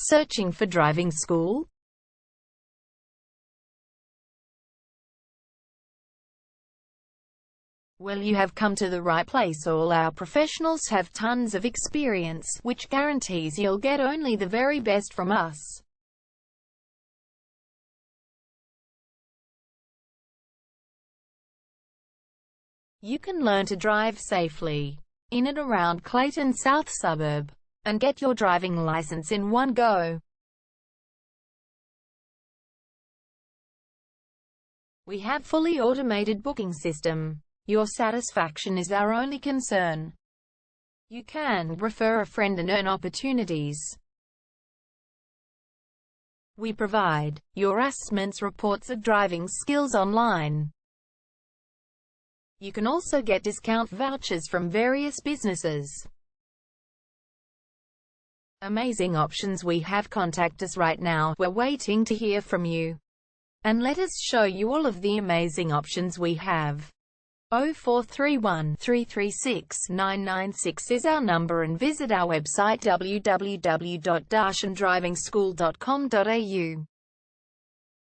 Searching for driving school? Well, you have come to the right place. All our professionals have tons of experience, which guarantees you'll get only the very best from us. You can learn to drive safely in and around Clayton South suburb and get your driving license in one go. We have fully automated booking system. Your satisfaction is our only concern. You can refer a friend and earn opportunities. We provide your assessments reports of driving skills online. You can also get discount vouchers from various businesses. Amazing options we have. Contact us right now. We're waiting to hear from you. And let us show you all of the amazing options we have. 0431 336 996 is our number, and visit our website www.darshandrivingschool.com.au.